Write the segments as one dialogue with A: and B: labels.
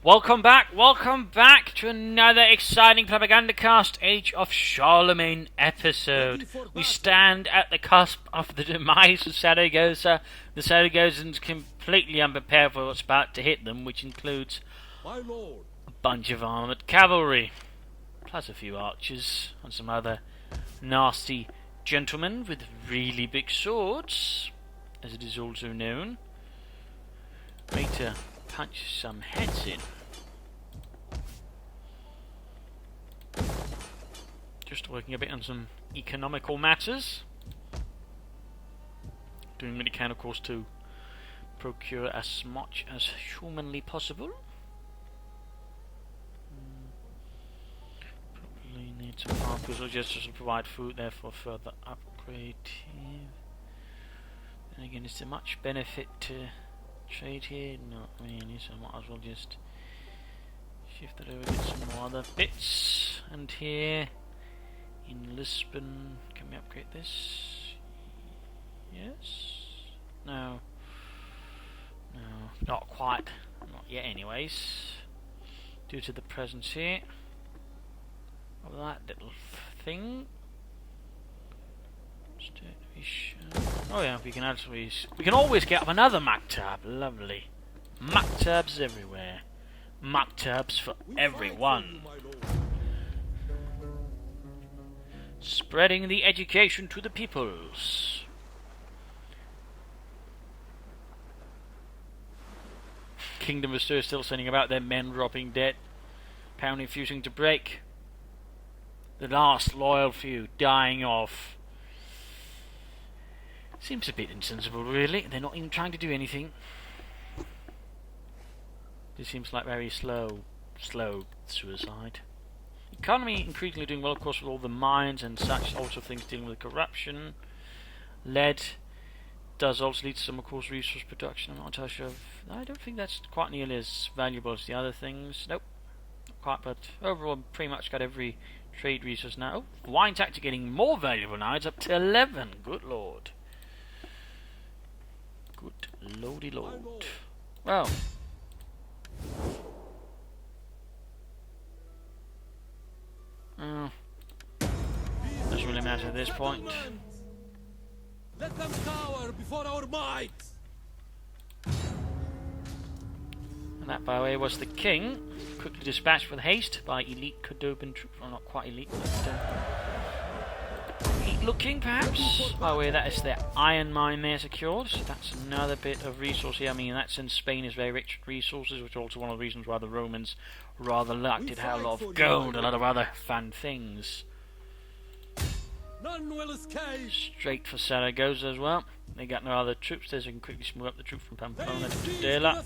A: Welcome back to another exciting Propagandacast Age of Charlemagne episode. We stand at the cusp of the demise of Saragossa. The Saragosans completely unprepared for what's about to hit them, which includes a bunch of armoured cavalry, plus a few archers and some other nasty gentlemen with really big swords, as it is also known. Ready to punch some heads in. Just working a bit on some economical matters. Doing what you can, of course, to procure as much as humanly possible. Probably need some farm tools just to provide food there for further upgrade here. And again, is there much benefit to trade here? Not really, so I might as well just shift it over, get some more other bits. And here in Lisbon, can we upgrade this? Yes? No. No, not quite. Not yet anyways. Due to the presence here of that little thing. Oh yeah, we can always get up another maktab. Lovely. Maktabs everywhere. Maktabs for everyone. Spreading the education to the peoples. Kingdom of Sir still sending about their men dropping dead. Pound refusing to break. The last loyal few dying off. Seems a bit insensible, really. They're not even trying to do anything. This seems like very slow suicide. Economy increasingly doing well, of course, with all the mines and such, also things dealing with corruption. Lead does also lead to some, of course, resource production. I'm not entirely sure. I don't think that's quite nearly as valuable as the other things. Nope, not quite. But overall, pretty much got every trade resource now. Oh, wine's actually getting more valuable now. It's up to 11. Good lord. Good lordy lord. Well. Doesn't really matter at this point.
B: Let them cower before our might.
A: And that, by the way, was the king, quickly dispatched with haste by elite Cordoban troops. Well, not quite elite, but elite looking, perhaps. By the way, that is their iron mine there secured. So that's another bit of resource here. I mean, that's in Spain is very rich in resources, which is also one of the reasons why the Romans rather lucked. It had a lot of gold, a lot of other fun things.
B: None will escape.
A: Straight for Saragossa as well. They got no other troops there, so you can quickly smooth up the troops from Pamplona to Tudela.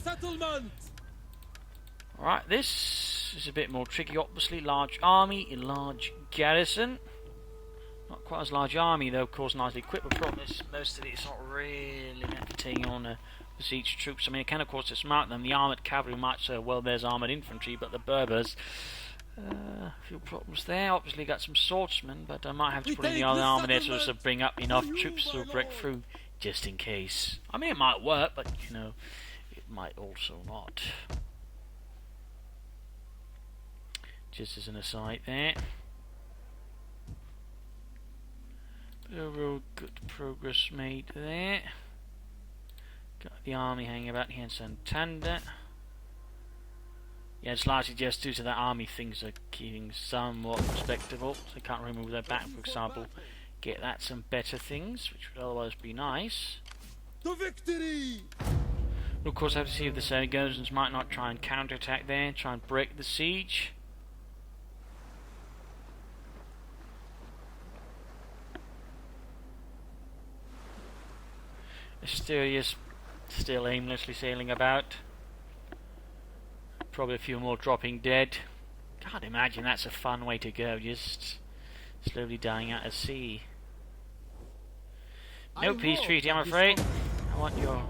A: Alright, this is a bit more tricky, obviously. Large army, a large garrison. Not quite as large army, though, of course, nicely equipped. But the problem is, most of it is not really meant for taking on besieged troops. I mean, it can, of course, dismount them. The armoured cavalry might say, well, there's armoured infantry, but the Berbers. A few problems there. Obviously got some swordsmen, but I might have to put in the other armour there to bring up enough troops to break through, just in case. I mean, it might work, but you know, it might also not. Just as an aside there. But overall, good progress made there. Got the army hanging about here in Santander. Yeah, it's largely just due to that army things are keeping somewhat respectable. So they can't remove their back, for example. Get that some better things, which would otherwise be nice.
B: The victory!
A: But of course, I have to see if the Saragosans might not try and counterattack there, try and break the siege. Asterius still aimlessly sailing about. Probably a few more dropping dead. Can't imagine that's a fun way to go, just slowly dying out at sea. No peace treaty, I'm afraid. I want your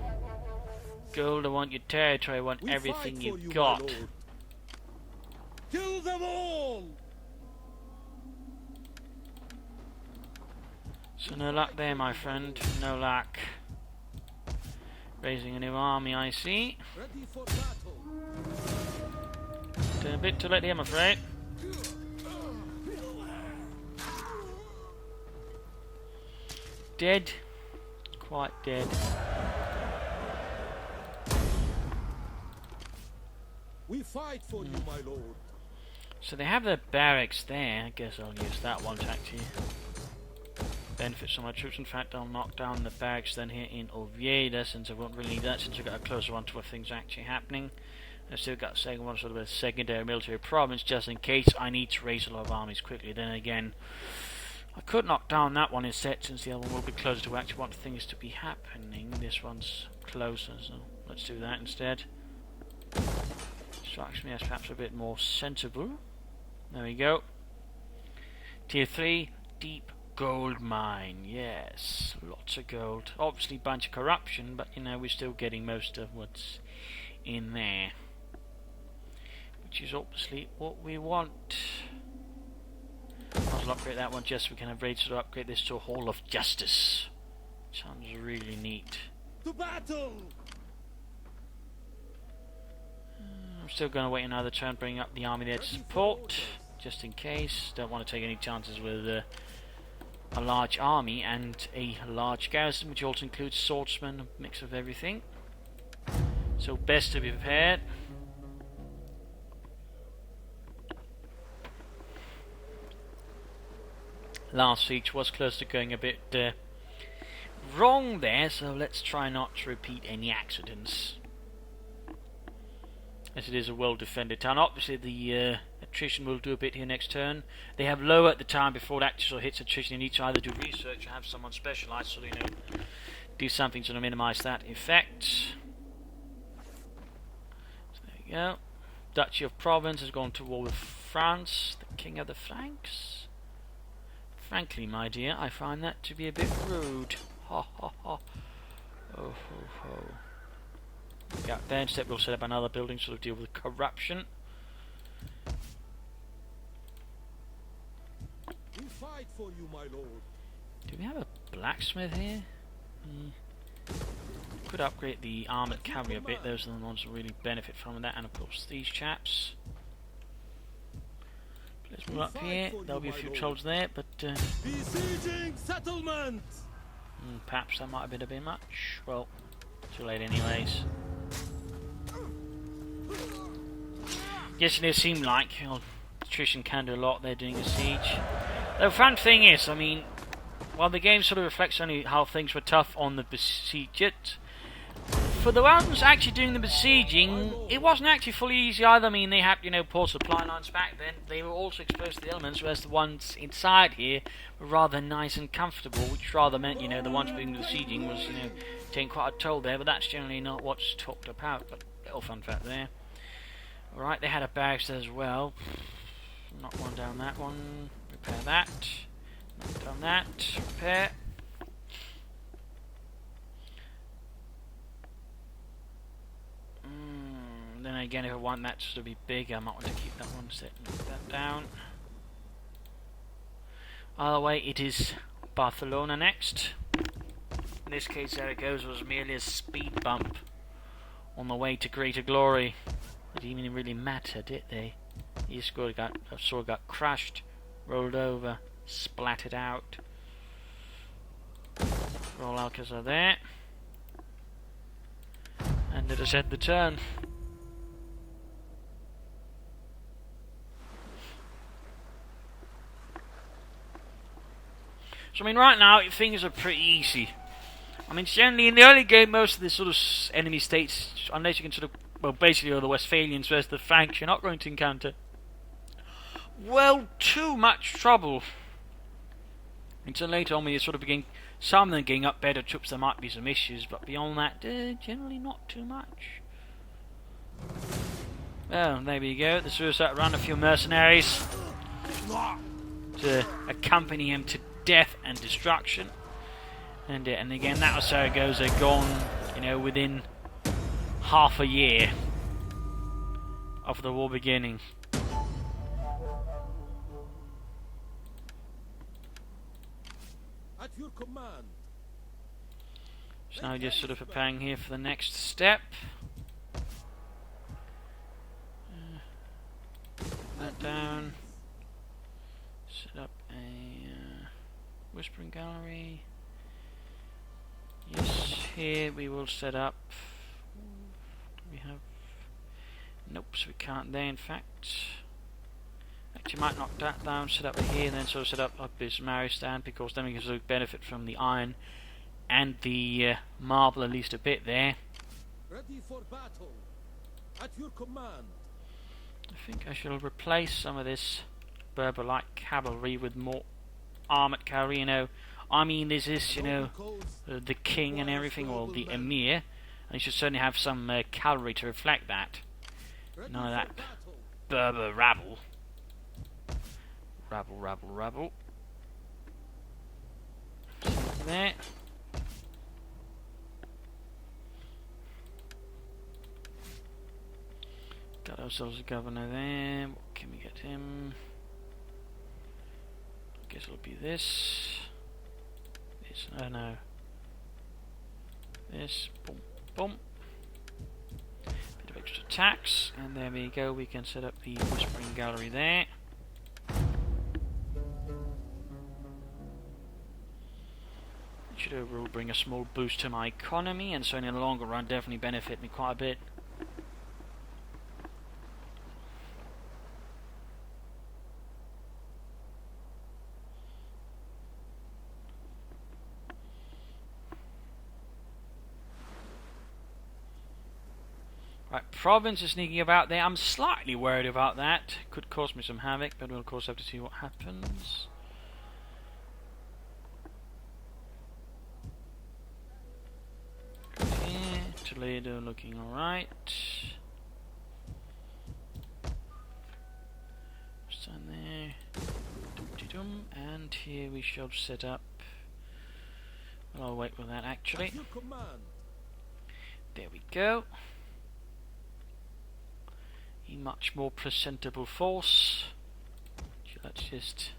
A: gold, I want your territory, I want everything you've got.
B: Kill them all!
A: So no luck there, my friend. No luck. Raising a new army, I see.
B: Ready for battle.
A: A bit too late here, I'm afraid. Dead. Quite dead.
B: We fight for you, my lord.
A: So they have their barracks there. I guess I'll use that one to actually benefit some of my troops. In fact, I'll knock down the barracks then here in Oviedo, since I won't really need that, since I've got a closer one to where things are actually happening. I've still got second one, sort of a secondary military province, just in case I need to raise a lot of armies quickly. Then again, I could knock down that one instead, since the other one will be closer to where I actually want things to be happening. This one's closer, so let's do that instead. Strikes me as perhaps a bit more sensible. There we go. Tier 3, deep gold mine. Yes, lots of gold. Obviously a bunch of corruption, but you know, we're still getting most of what's in there, which is obviously what we want. I'll upgrade that one just so we can have rates to upgrade this to a Hall of Justice. Sounds really neat.
B: To battle!
A: I'm still going to wait another turn, bring up the army there to support, just in case. Don't want to take any chances with a large army and a large garrison, which also includes swordsmen, a mix of everything. So best to be prepared. Last siege was close to going a bit wrong there, so let's try not to repeat any accidents, as it is a well-defended town. Obviously the attrition will do a bit here next turn. They have low at the time before it actually hits attrition. You need to either do research or have someone specialised so they know do something to minimise that effect. So there we go. Duchy of Provence has gone to war with France, the King of the Franks. Frankly, my dear, I find that to be a bit rude. Ha ha ha. Oh ho ho. Yeah, then instead we'll set up another building to sort of deal with corruption.
B: We fight for you, my lord.
A: Do we have a blacksmith here? Could upgrade the armoured cavalry a bit. Those are the ones that really benefit from that, and of course these chaps. Let's move up here. There'll be a few trolls there, but
B: Besieging settlement.
A: Perhaps that might have been a bit much. Well, too late anyways. Yes, it does seem like attrition can do a lot. They're doing a siege. The fun thing is, I mean, while the game sort of reflects only how things were tough on the besieged, for the ones actually doing the besieging, it wasn't actually fully easy either. I mean, they had, you know, poor supply lines back then. They were also exposed to the elements, whereas the ones inside here were rather nice and comfortable, which rather meant, you know, the ones doing the besieging was, you know, taking quite a toll there, but that's generally not what's talked about. But little fun fact there. Alright, they had a barracks there as well. Knock one down that one. Repair that. Knock down that. Repair. Then again, if I want that to be big, I might want to keep that one set. Knock that down. Either way, it is Barcelona next. In this case, there it goes, was merely a speed bump on the way to greater glory. It didn't even really matter, did they? You just got crushed, rolled over, splattered out. Roll Alcazar there. And let us end the turn. So I mean, right now things are pretty easy. I mean, generally in the early game, most of the sort of enemy states, unless you can sort of, well, basically all the Westphalians versus the Franks, you're not going to encounter, well, too much trouble. Until later on, when you sort of begin, some of them getting up better troops, there might be some issues, but beyond that, generally not too much. Well, there we go. The suicide ran a few mercenaries to accompany him to death and destruction. And again, that was Zaragoza gone, you know, within half a year of the war beginning.
B: At your command.
A: So now just sort of preparing here for the next step. down. Set up a whispering gallery. Yes, here we will set up. Do we have? Nope, so we can't there. In fact, actually, might knock that down. Set up here, and then sort of set up this marriage stand, because then we can sort of benefit from the iron and the marble at least a bit there.
B: Ready for battle. At your command.
A: I think I shall replace some of this Berber-like cavalry with more armoured cavalry. You know, I mean, there's this, you know, the king and everything, or the emir, and you should certainly have some cavalry to reflect that. None of that Berber rabble. Rabble. There. Got ourselves a governor there. What can we get him? I guess it'll be this. This, oh no. This, boom. Bit of extra tax, and there we go. We can set up the whispering gallery there. It should overall bring a small boost to my economy, and so in the longer run definitely benefit me quite a bit. Right, province is sneaking about there. I'm slightly worried about that. Could cause me some havoc, but we'll of course have to see what happens. Okay, Toledo looking alright. Stand there. Dum-de-dum. And here we shall set up. Well, I'll wait with that actually. There we go. A much more presentable force. So let's just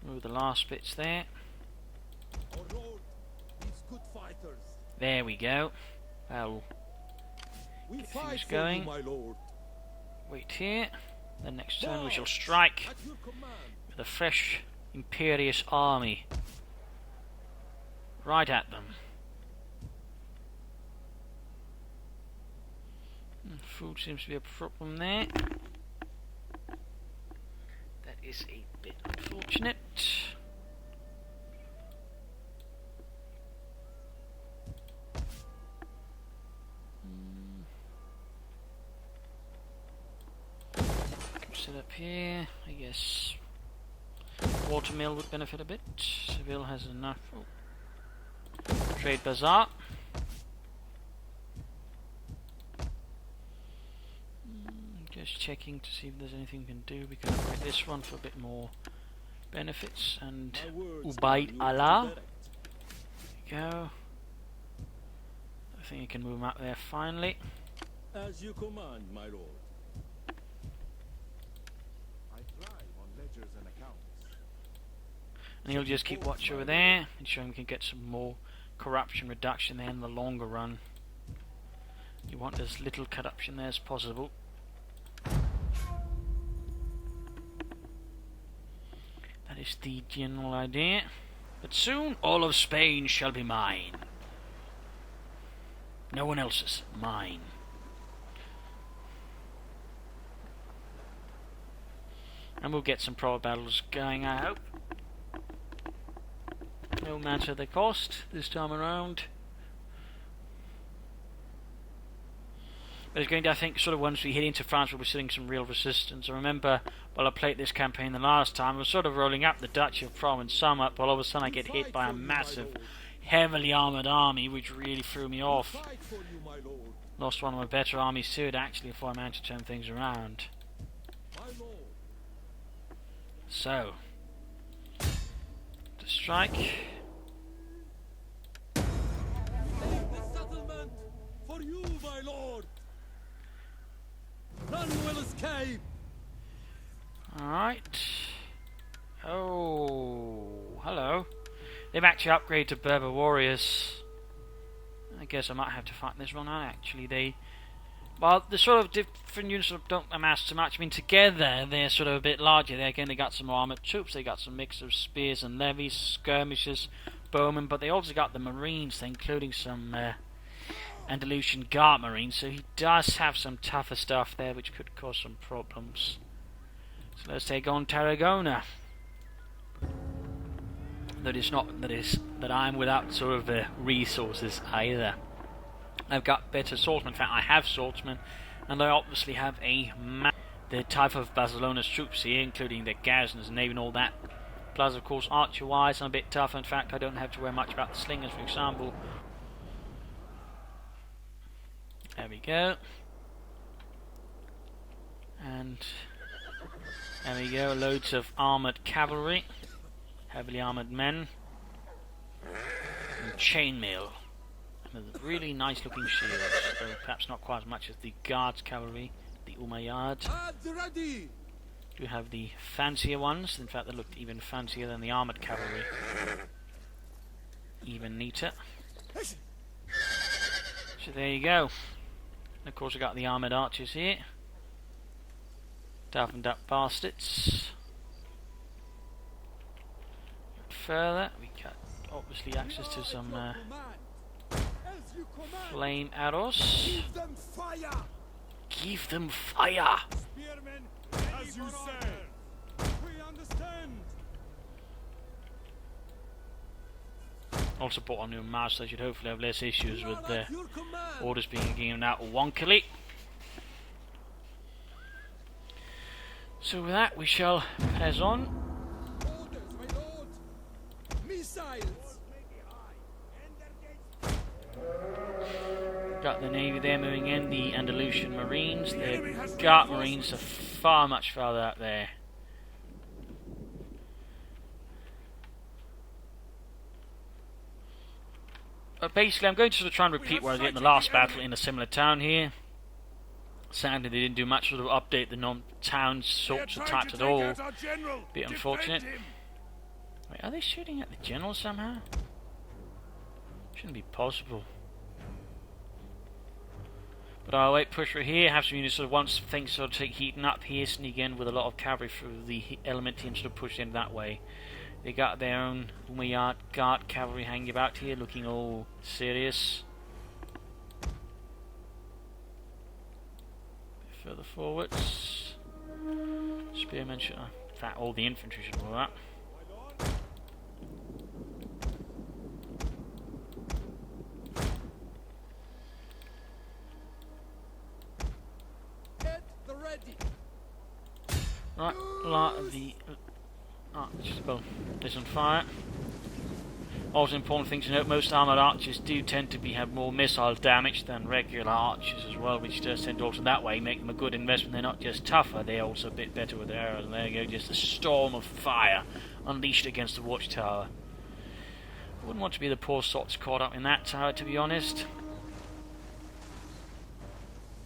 A: remove the last bits there. There we go. Well, get things going. Wait here. The next turn we shall strike with a fresh imperious army. Right at them. Food seems to be a problem there. That is a bit unfortunate. Sit up here. I guess watermill would benefit a bit. Seville has enough. Oh. Trade bazaar. Just checking to see if there's anything we can do. We can upgrade this one for a bit more benefits. And Ubaid Allah. There we go. I think you can move him up there finally.
B: As you command, my lord. I thrive on ledgers and accounts.
A: And he'll just keep watch over there, ensuring we can get some more corruption reduction there in the longer run. You want as little corruption there as possible. That is the general idea. But soon all of Spain shall be mine. No one else's. Mine. And we'll get some proper battles going, I hope. No matter the cost this time around. But it's going to, I think, sort of once we hit into France, we'll be seeing some real resistance. I remember, while I played this campaign the last time, I was sort of rolling up the Duchy of Provence somewhat, while all of a sudden I get hit by a massive, heavily armoured army, which really threw me off. Lost one of my better armies to it, actually, before I managed to turn things around. So, to strike.
B: The settlement for you, my lord. None will escape.
A: Alright. Oh, hello. They've actually upgraded to Berber warriors. I guess I might have to fight this one out. Actually, they Well, the sort of different units sort of don't amass too much. I mean, together they're sort of a bit larger. They again, they got some armoured troops. They got some mix of spears and levies, skirmishers, bowmen, but they also got the marines, including some Andalusian Guard marines. So he does have some tougher stuff there, which could cause some problems. So let's take on Tarragona. That I'm without sort of resources either. I've got better swordsmen. In fact, I have swordsmen, and I obviously have the type of Barcelona's troops here, including the garrisons, navy, and all that. Plus, of course, archer-wise, I'm a bit tougher. In fact, I don't have to worry much about the slingers, for example. There we go. And there we go. Loads of armoured cavalry, heavily armoured men, and chainmail. With really nice looking shields, though perhaps not quite as much as the Guards cavalry, the Umayyad. You have the fancier ones, in fact they looked even fancier than the armoured cavalry. Even neater. So there you go. And of course we got the armoured archers here. Toughened up bastards. Further, we got obviously access to some flame arrows.
B: Give them fire!
A: Give them fire!
B: Spearmen, as you say. We understand.
A: Also bought a new mouse, so I should hopefully have less issues with the orders being given out wonkily. So with that, we shall press on.
B: Orders, my lord. Missiles.
A: Got the navy there moving in, the Andalusian marines. The Guard marines are far much farther out there. But basically, I'm going to sort of try and repeat what I did in the last battle in a similar town here. Sadly, they didn't do much sort of update the non-town sorts of types at all. Bit unfortunate. Wait, are they shooting at the general somehow? Shouldn't be possible. But I'll wait, push through here, have some units sort of once things sort of take heating up here, sneak in with a lot of cavalry through the element team, sort of push in that way. They got their own Umayyad Guard cavalry hanging about here, looking all serious. Further forwards. Spearmen should, in fact, all the infantry should move up.
B: Get the ready.
A: Right, a lot of the well, this on fire. Also important thing to note, most armoured archers do tend to have more missile damage than regular archers as well, which does tend to also that way make them a good investment. They're not just tougher, they're also a bit better with their arrows. And there you go, just a storm of fire unleashed against the watchtower. I wouldn't want to be the poor sots caught up in that tower, to be honest.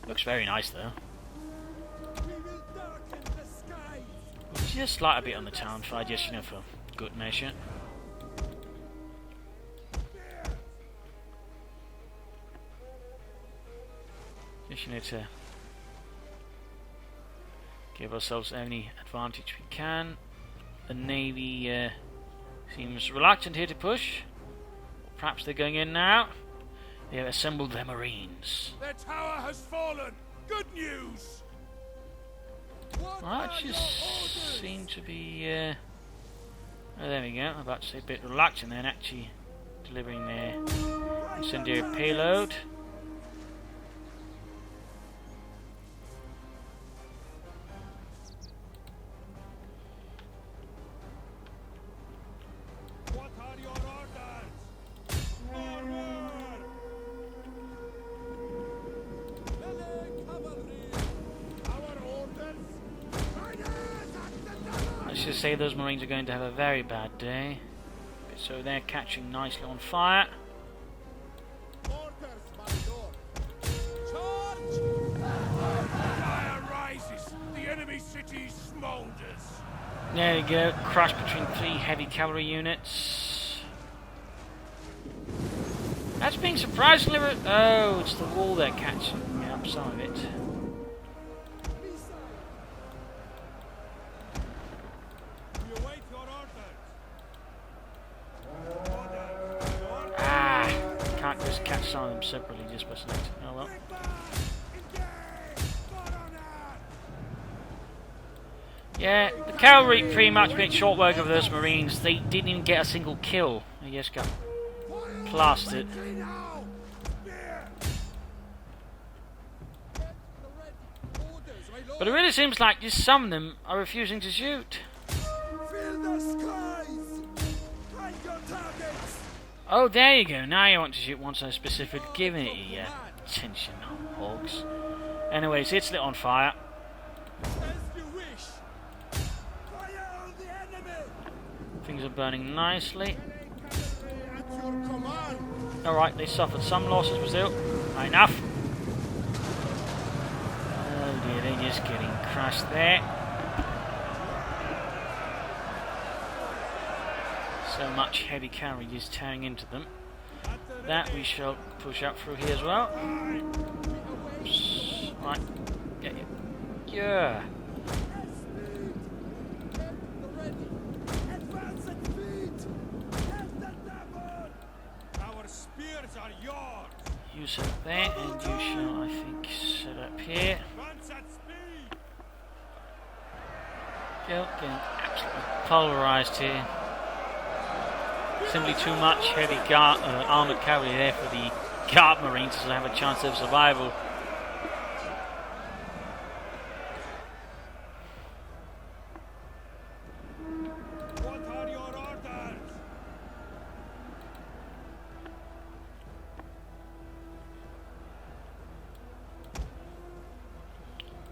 A: Looks very nice though.
B: We will darken the skies.
A: Just slight a bit on the town side, just for good measure. Just to give ourselves any advantage we can. The navy seems reluctant here to push. Perhaps they're going in now. They have assembled their marines.
B: Their tower has fallen. Good news.
A: Archers seem to be oh, there we go. I'm about to say a bit reluctant then, actually delivering their incendiary payload.
B: What are your orders? Forward! Melee cavalry. Our orders.
A: Let's just say those marines are going to have a very bad day. So they're catching nicely on fire.
B: Orders, my lord. Charge! Fire rises. The enemy city smolders.
A: There we go, crash between 3 heavy cavalry units. That's being surprisingly... oh, it's the wall they're catching. Yeah. up some of it. Can't just catch some of them separately just by selecting. Oh well. Yeah, the cavalry pretty much made short work of those Marines. They didn't even get a single kill. They just got plastered. But it really seems like just some of them are refusing to shoot. Oh, there you go. Now you want to shoot once I'm specifically giving it your attention, hogs. Anyways, it's lit on fire. Things are burning nicely. Alright, they suffered some losses, but still, not enough. Oh dear, they're just getting crushed there. So much heavy cavalry is tearing into them. That we shall push up through here as well. Oops. Right, get you. Yeah. You set up there, and you shall, I think, set up here. Go, getting absolutely pulverised here. Simply too much heavy armoured cavalry there for the Guard Marines to have a chance of survival.
B: What are your orders?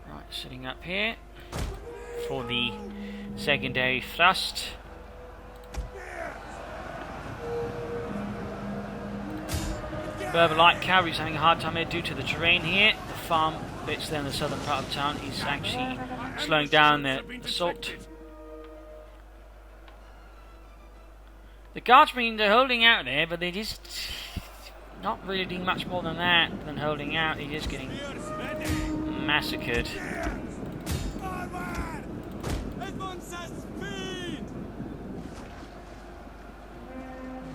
A: Right, sitting up here for the secondary thrust. Berber light cavalry is having a hard time here due to the terrain here. The farm bits there in the southern part of town is actually slowing down the assault. The Guardsmen, they're holding out there, but they're just not really doing much more than that, than holding out. They're just getting massacred.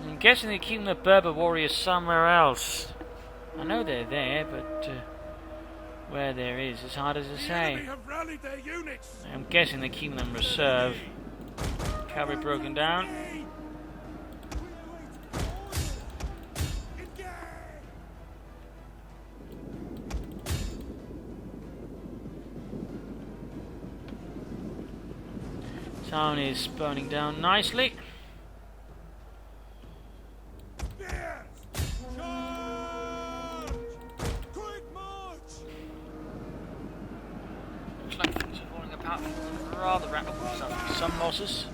A: I'm guessing they're keeping the Berber warriors somewhere else. I know they're there, but where there is, it's harder to say. I'm guessing they're keeping them reserve. Cavalry broken down. Town is burning down nicely. Looks like things are falling apart rather rapidly. Some losses.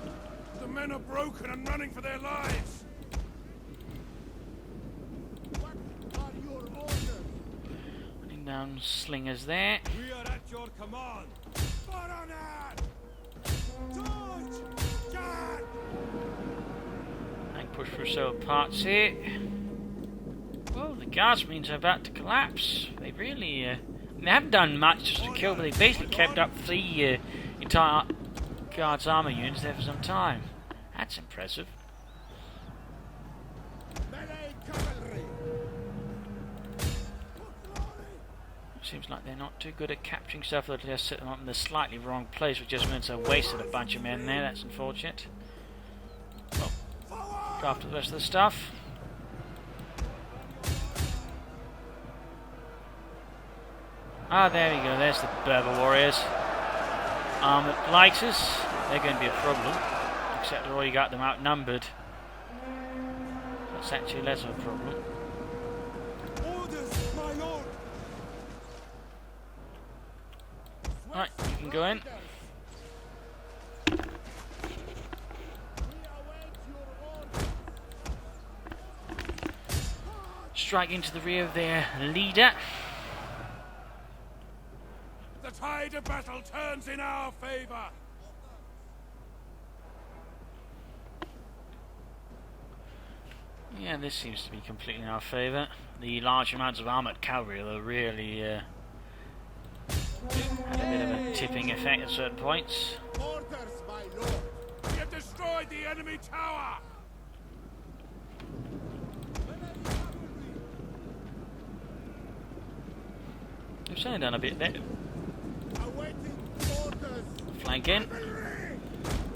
B: The men are broken and running for their lives. What are your orders?
A: Running down slingers there.
B: We are at your command.
A: And push through several parts here. Well, the Guardsmen are about to collapse. They really, they haven't done much just to kill, but they basically kept up the entire Guards armor units there for some time. That's impressive. Seems like they're not too good at capturing stuff. They'll just set them up in the slightly wrong place, which just means they wasted a bunch of men there. That's unfortunate. Well, go after the rest of the stuff. Ah, there we go. There's the Berber warriors. Armoured lighters. They're going to be a problem. Except they've already got them outnumbered. That's actually less of a problem. Right, you can go in. Strike into the rear of their leader.
B: The tide of battle turns in our favor.
A: Yeah, this seems to be completely in our favour. The large amounts of armoured cavalry are really Had a bit of a tipping effect at certain points.
B: Orders, my lord. We have destroyed the enemy tower.
A: They've certainly done a bit there.
B: Awaiting orders.
A: Flank in.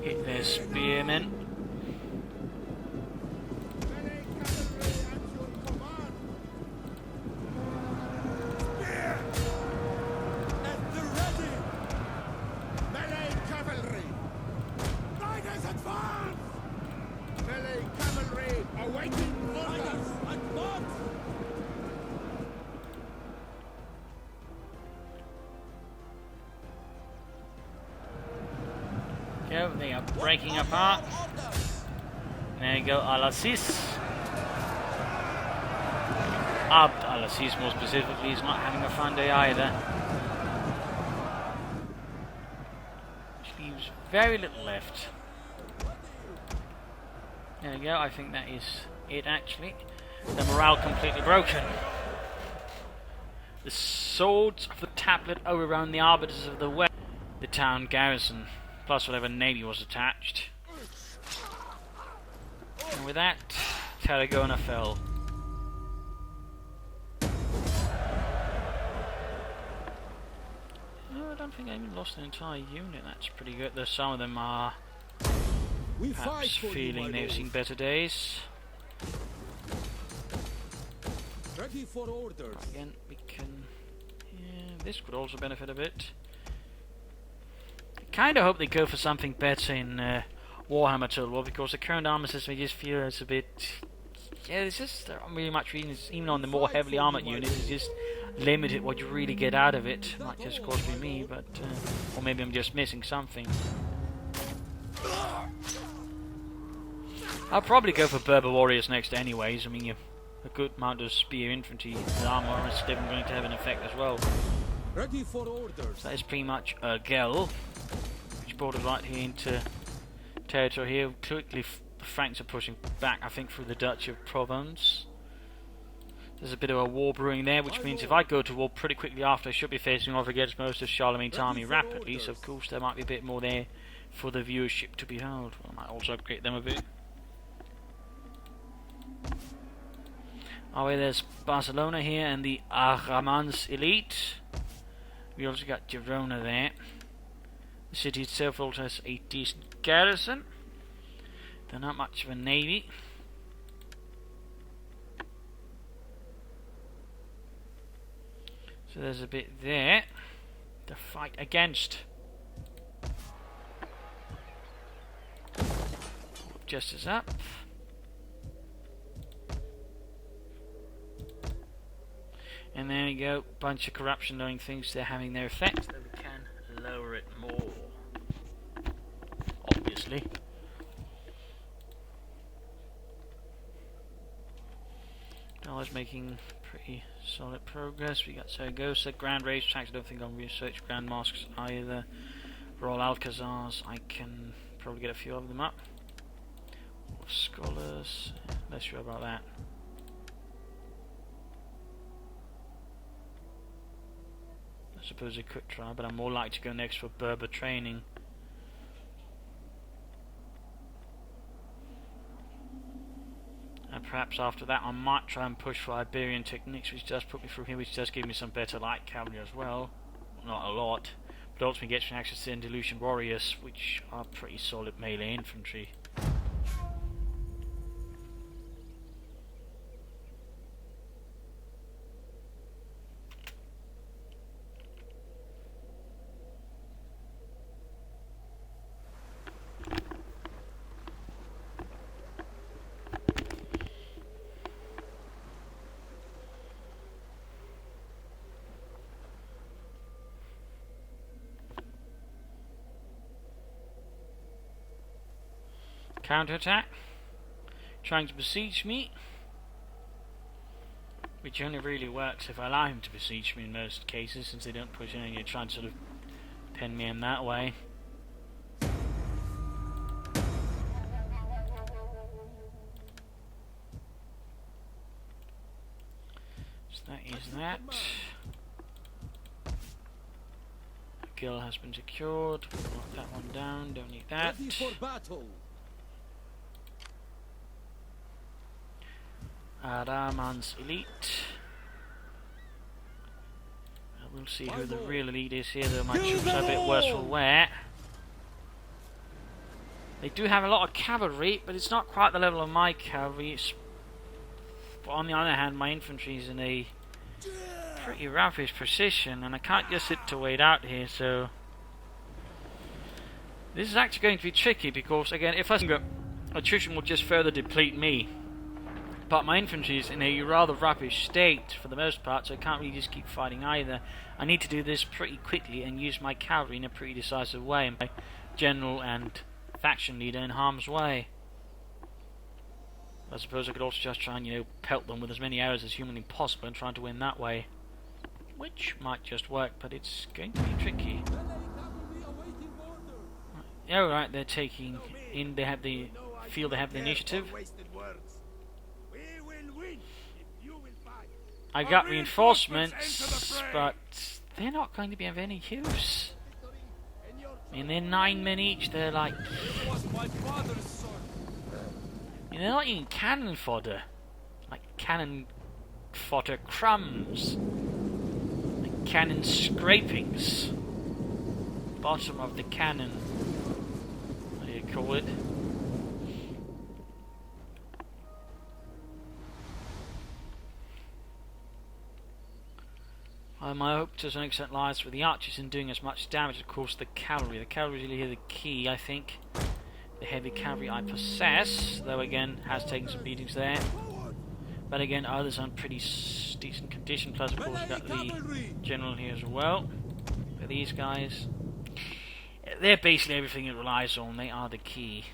A: Hit their spearmen.
B: Melee cavalry at your command. Spear! At the ready. Melee cavalry. Riders advance! Melee cavalry awaiting orders. Advance!
A: Go, they are breaking apart. There you go, Al-Assis. Abd al-Assis, more specifically, is not having a fun day either. Which leaves very little left. There you go, I think that is it actually. The morale completely broken. The swords of the tablet overrun the arbiters of the west, the town garrison, plus whatever navy was attached. And with that, Tarragona fell. No, I don't think I even lost an entire unit. That's pretty good. Though some of them are perhaps feeling they've seen better days.
B: Ready for orders.
A: Again, we can... Yeah, this could also benefit a bit. I kind of hope they go for something better in Warhammer Total War, because the current armor system I just feel is a bit... Yeah, there's just not really much reason, even on the more heavily armored units, it's just limited what you really get out of it. Not just of course be me, but... or maybe I'm just missing something. I'll probably go for Berber Warriors next anyways. I mean, a good amount of spear infantry armor is definitely going to have an effect as well.
B: Ready for orders.
A: So that is pretty much a Gel, which brought us right here into territory here. Quickly, the Franks are pushing back, I think, through the Duchy of Provence. There's a bit of a war brewing there, which means if I go to war pretty quickly after, I should be facing off against most of Charlemagne's army rapidly, so of course there might be a bit more there for the viewership to be held. Well, I might also upgrade them a bit. Oh, wait, there's Barcelona here and the Aramans elite. We also got Girona there. The city itself also has a decent garrison. They're not much of a navy. So there's a bit there to fight against. Justice up. And there you go, bunch of corruption doing things, they're having their effect, so we can lower it more. Obviously. Dollar's making pretty solid progress. We got Zaragoza, Grand Rage Tracks, I don't think I'll research Grand Mosques either. Royal Alcazars, I can probably get a few of them up. Scholars, less sure about that. I suppose I could try, but I'm more likely to go next for Berber training. And perhaps after that I might try and push for Iberian techniques, which does put me through here, which does give me some better light cavalry as well. Not a lot, but ultimately gets me access to Andalusian warriors, which are pretty solid melee infantry. Counterattack, trying to besiege me, which only really works if I allow him to besiege me in most cases, since they don't push in and you're trying to sort of pen me in that way. So that is that. Gill has been secured. Lock that one down, don't need that.
B: Ready for battle.
A: Rahman's elite. We'll see who the real elite is here, though my troops are a bit worse for wear. They do have a lot of cavalry, but it's not quite the level of my cavalry. But on the other hand, my infantry is in a pretty rubbish position, and I can't just sit to wait out here, so... This is actually going to be tricky, because, again, if I go, attrition will just further deplete me. But my infantry is in a rather rubbish state, for the most part, so I can't really just keep fighting either. I need to do this pretty quickly, and use my cavalry in a pretty decisive way, and my general and faction leader in harm's way. I suppose I could also just try and, you know, pelt them with as many arrows as humanly possible and try to win that way. Which might just work, but it's going to be tricky. Oh right, they're taking in, they have the, feel they have the initiative. I got reinforcements, but they're not going to be of any use. I mean, they're 9 men each, they're like... They're not even cannon fodder. Like cannon fodder crumbs. Like cannon scrapings. Bottom of the cannon. What do you call it? My hope to some extent lies with the archers in doing as much damage as, of course, the cavalry. The cavalry is really the key, I think. The heavy cavalry I possess, though again has taken some beatings there. But again, others are in pretty decent condition. Plus, of course, we've got the general here as well. But these guys, they're basically everything it relies on. They are the key.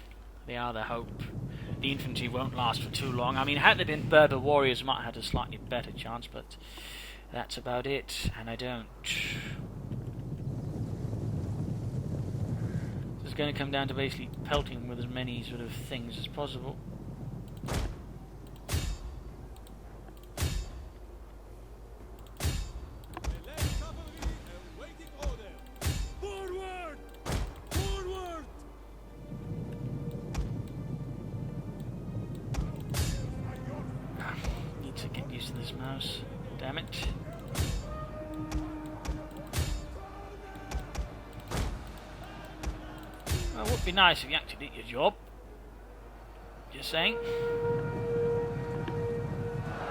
A: They are the hope. The infantry won't last for too long. I mean, had they been Berber warriors, I might have had a slightly better chance, but that's about it. And I don't. It's going to come down to basically pelting with as many sort of things as possible.
B: Forward! Forward!
A: Need to get used to this mouse. Damn it. Well, it would be nice if you actually did your job. Just saying.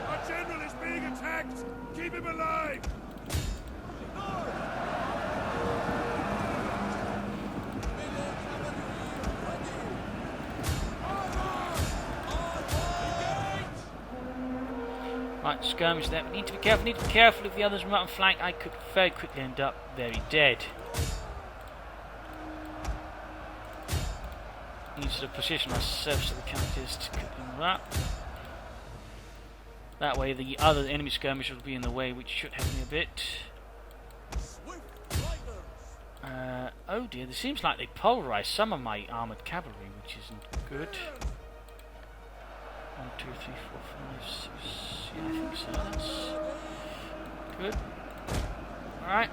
B: Our general is being attacked! Keep him alive!
A: Right, skirmish there. We need to be careful. Need to be careful if the others run out on flank. I could very quickly end up very dead. Need to sort of position myself so we can't just cut them up. That way the other enemy skirmishers will be in the way, which should help me a bit. Oh dear, it seems like they pulverise some of my armoured cavalry, which isn't good. 1, 2, 3, 4, 5, 6. Yeah, I think so. That's good. Alright.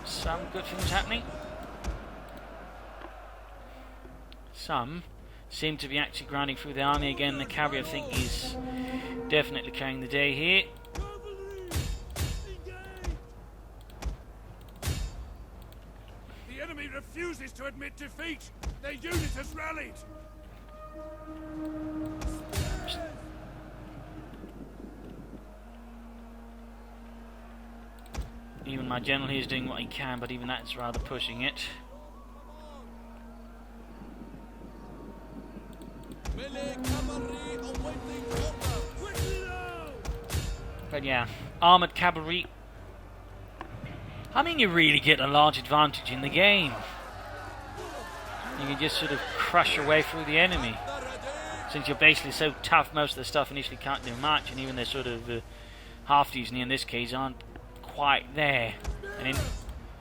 A: Some good things happening. Some seem to be actually grinding through the army again. The cavalry, I think, is definitely carrying the day here.
B: The enemy refuses to admit defeat. Their unit has rallied.
A: Even my general here is doing what he can, but even that's rather pushing it. But yeah, armoured cavalry. I mean, you really get a large advantage in the game. You can just sort of crush your way through the enemy. Since you're basically so tough, most of the stuff initially can't do much, and even their sort of half-decent in this case aren't quite there. And in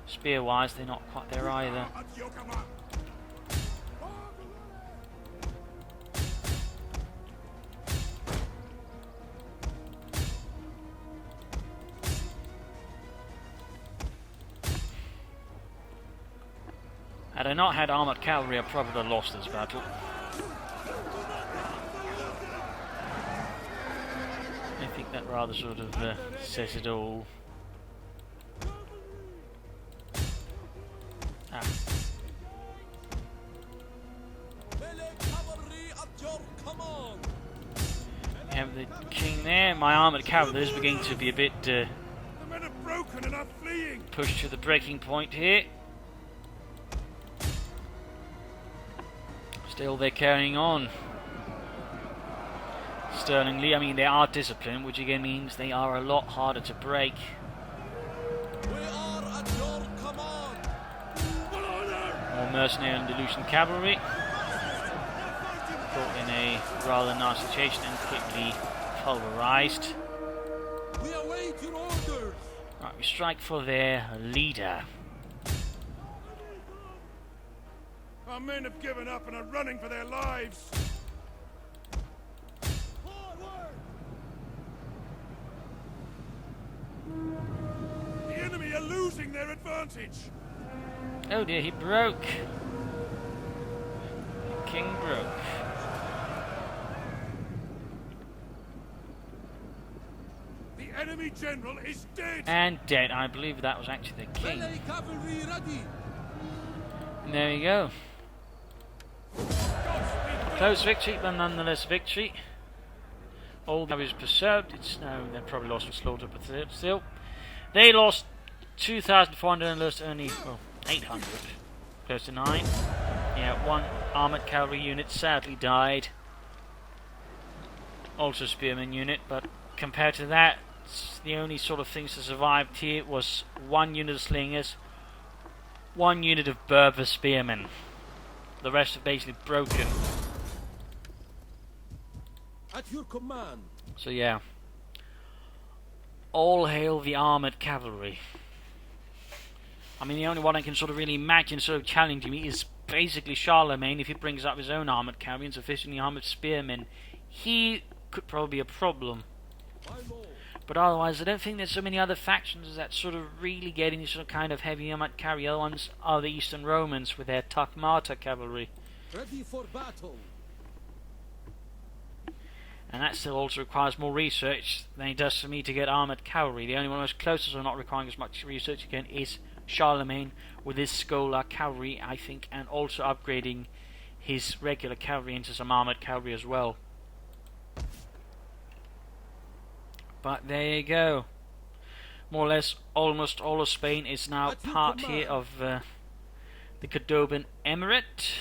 A: spear-wise, they're not quite there either. they not had armoured cavalry, I probably would have lost this battle. I think that rather sort of says it all. Ah. We have the king there. My armoured cavalry is beginning to be a bit
B: The men are broken and are fleeing.
A: pushed to the breaking point here. Still they're carrying on. Sterlingly, I mean they are disciplined, which again means they are a lot harder to break.
B: We are at your command.
A: More mercenary and Delusion cavalry. Caught in a rather nasty situation and quickly pulverized.
B: We await your orders.
A: Right, we strike for their leader.
B: Our men have given up and are running for their lives. The enemy are losing their advantage.
A: Oh dear, he broke. The king broke.
B: The enemy general is dead.
A: And dead. I believe that was actually the king.
B: Melee cavalry ready.
A: And there you go. Close victory, but nonetheless victory. All that was preserved. It's no, they probably lost with slaughter, but still. They lost 2,400 and lost only 800. Close to 9. Yeah, one armoured cavalry unit sadly died. Also spearman unit, but compared to that, the only sort of things that survived here was one unit of slingers, one unit of Berber spearmen. The rest are basically broken.
B: At your command.
A: So yeah. All hail the armoured cavalry. I mean, the only one I can sort of really imagine sort of challenging me is basically Charlemagne. If he brings up his own armoured cavalry and sufficiently armoured spearmen, he could probably be a problem. But otherwise, I don't think there's so many other factions that sort of really get any sort of kind of heavy armoured cavalry. The other ones are the Eastern Romans with their Tachmata cavalry.
B: Ready for battle.
A: And that still also requires more research than it does for me to get armoured cavalry. The only one most closest or not requiring as much research again is Charlemagne with his Scholar cavalry, I think, and also upgrading his regular cavalry into some armoured cavalry as well. But there you go. More or less, almost all of Spain is now part here of the Cordoban Emirate.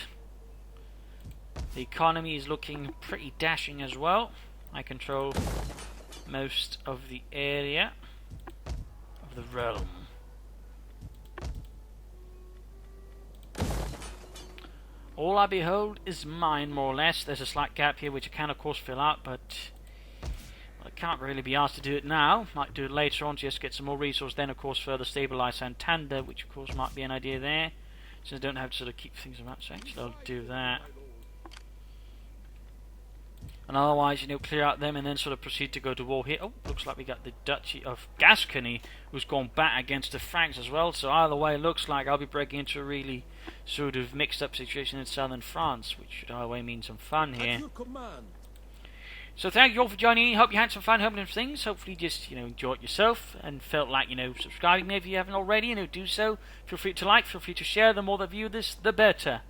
A: The economy is looking pretty dashing as well. I control most of the area of the realm. All I behold is mine, more or less. There's a slight gap here which I can of course fill out, but I can't really be asked to do it now. Might do it later on, just get some more resource, then of course further stabilise Santander, which of course might be an idea there, since I don't have to sort of keep things about. So actually I'll do that. And otherwise, you know, clear out them and then sort of proceed to go to war here. Oh, looks like we got the Duchy of Gascony who's gone back against the Franks as well. So either way, it looks like I'll be breaking into a really sort of mixed up situation in southern France, which should either way mean some fun here. So thank you all for joining in. Hope you had some fun helping things. Hopefully just, you know, enjoyed yourself and felt like, you know, subscribing maybe if you haven't already, you know, do so. Feel free to like, feel free to share. The more that view this, the better.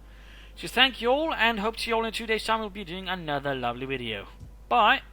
A: So thank you all, and hope to see you all in 2 days' time. We'll be doing another lovely video. Bye!